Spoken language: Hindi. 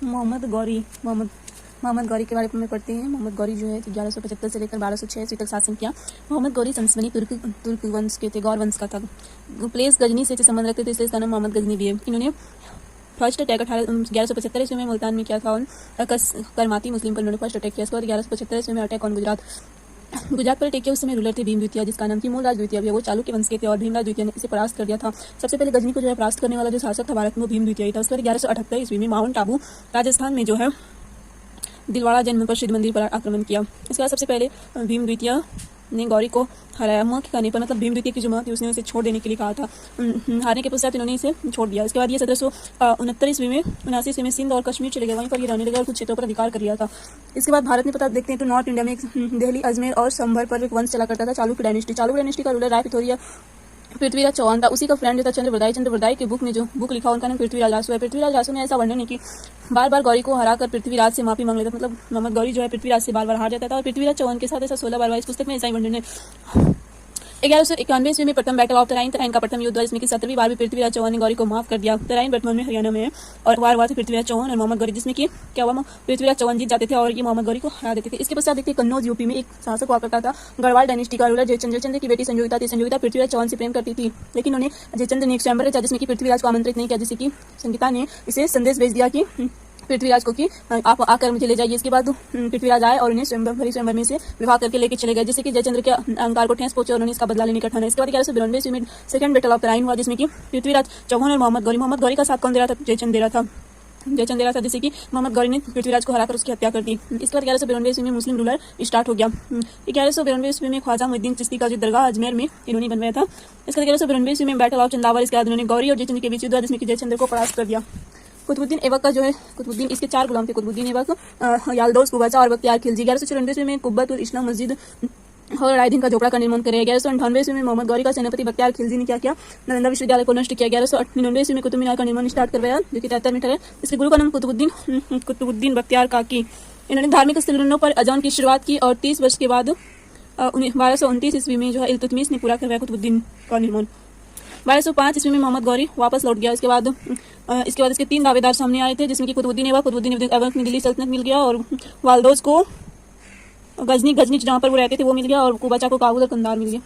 मोहम्मद गौरी के बारे में पढ़ते हैं। मोहम्मद गौरी जो है 1175 से लेकर 1206 ईस्वी तक शासन किया। मोहम्मद गौरी संस्मनी तुर्क वंश के थे, गौर वंश का था। प्लेस गजनी से संबंध रखते थे, इसलिए इसका नाम मोहम्मद गजनी भी है। इन्होंने फर्स्ट अटैक 1175 ईस्वी में मुल्तान में किया था और करमाती मुस्लिम पर इन्होंने फर्स्ट अटैक किया। इसके बाद 1175 ईस्वी में अटैक ऑन गुजरात पर अटैक किया। उस समय रूलर थे भीम द्वितीय, जिसका नाम थी मूलराज द्वितीय भी। वो चालुक्य वंश के थे और भीमराज द्वितीय ने इसे परास्त कर दिया था। सबसे पहले गजनी को जो है परास्त करने वाला जो शासक था भारत में वो भीम द्वितीय था। उसके बाद 1178 ईस्वी में माउंट आबू राजस्थान में जो है दिलवाड़ा जैन प्रसिद्ध मंदिर पर आक्रमण किया। इसके बाद सबसे पहले भीम द्वितीय ने गौरी को हराया। मां के कहने पर, मतलब भीम द्वितीय की जो मां थी उसने उसे छोड़ देने के लिए कहा था। हारने के पश्चात इन्होंने इसे छोड़ दिया। इसके बाद ये 1769 ईस्वी में 79 ईस्वी में सिंध और कश्मीर चले गए, वहीं पर ये रहने लगे और कुछ क्षेत्रों पर अधिकार कर लिया था। इसके बाद भारत में पता देखते हैं तो नॉर्थ इंडिया में दिल्ली, अजमेर और संभर पर एक वंश चला करता था, चालुक्य डायनेस्टी का रूलर राय पिथोरिया पृथ्वीराज चौहान था। उसी का फ्रेंड जो था चंद्रवरदाई के बुक में जो बुक लिखा उनका नाम पृथ्वीराज रासू है। पृथ्वीराज रासू ने ऐसा वर्णन है कि बार बार गौरी को हराकर पृथ्वीराज से माफी मांग लेता, मतलब मोहम्मद गौरी जो है पृथ्वीराज से बार बार हार जाता था और पृथ्वीराज चौहान के साथ ऐसा 16 बार इस पुस्तक में ऐसा ही वर्णन है। 1191 ईस्वी में प्रथम बैटल ऑफ तराइन का प्रथम युद्ध, जिसमें कि 17वीं बार भी पृथ्वीराज चौहान ने गौरी को माफ कर दिया। तराइन वर्तमान में हरियाणा में है और वार हुआ था पृथ्वीराज चौहान और मोहम्मद गौरी, जिसमें कि क्या हुआ, पृथ्वीराज चौहान जीत जाते थे और ये मोहम्मद गौरी को हरा देते थे। इसके पश्चात देखते कन्नौज यूपी में एक शासक हुआ करता था गढ़वाल डायनेस्टी का रूलर जयचंद्र की बेटी संयोगिता थी। संयोगिता पृथ्वीराज चौहान से प्रेम करती थी, लेकिन उन्हें जयचंद्र ने एक स्वयंवर रचा जिसमें कि पृथ्वीराज को आमंत्रित नहीं किया, जिससे कि संगीता ने इसे संदेश भेज दिया कि पृथ्वीराज को कि आप आकर मुझे ले जाइए। इसके बाद पृथ्वीराज आए और उन्हें स्वयंवर में से विवाह करके लेके चले गए, जिससे कि जयचंद्र के अहंकार को ठेस पहुंचे और उन्हें इसका बदला लेने का ठाना। इसके बाद 1192 ईस्वी में सेकंड बैटल ऑफ तराइन हुआ, जिसमें कि पृथ्वीराज चौहान और मोहम्मद गौरी का साथ कौन दे रहा था, जयचंद्र दे रहा था, जिससे कि मोहम्मद गौरी ने पृथ्वीराज को हराकर उसकी हत्या कर दी। इसके बाद 1192 ईस्वी में मुस्लिम रूलर स्टार्ट हो गया। 1192 ईस्वी में ख्वाजा मुइनुद्दीन चिश्ती का जो दरगाह अजमेर में इन्होंने बनवाया था। इसके बाद 1192 ईस्वी में बैटल ऑफ चंदावर, इसके बाद उन्होंने गौरी और जयचंद्र के बीच युद्ध हुआ, जिसमें कि जयचंद्र को परास्त कर दिया। कुतुबुद्दीन ऐबक का जो है कुतुबुद्दीन, इसके 4 गुलाम थे, कुतुबुद्दीन ऐबक, यालदौस कुबाचा और बख्तियार खिलजी। 1194 में कुब्बतुल इस्लाम मस्जिद और रायदीन का झोपड़ा का निर्माण करे। 1198 में मोहम्मद गौरी का सेनापति बख्तियार खिलजी ने क्या किया, नालंदा विश्वविद्यालय को नष्ट किया। 1199 ईस्वी में कुतुब मीनार का निर्माण स्टार्ट करवाया, जो कि 73 मीटर है। इसके गुरु का नाम कुतुबुद्दीन बख्तियार काकी। इन्होंने धार्मिक स्थलों पर अजान की शुरुआत की और 30 वर्ष के बाद 1229 ईस्वी में जो है इल्तुतमिश ने पूरा करवाया कुतुबुद्दीन का निर्माण। 1205 ईस्वी में मोहम्मद गौरी वापस लौट गया। इसके बाद इसके 3 दावेदार सामने आए थे, जिसमें कि कुतुबुद्दीन ऐबक में दिल्ली सल्तनत मिल गया और वालदौस को गजनी जहाँ पर वो रहते थे वो मिल गया और कुबाचा को काबुल और कंधार मिल गया।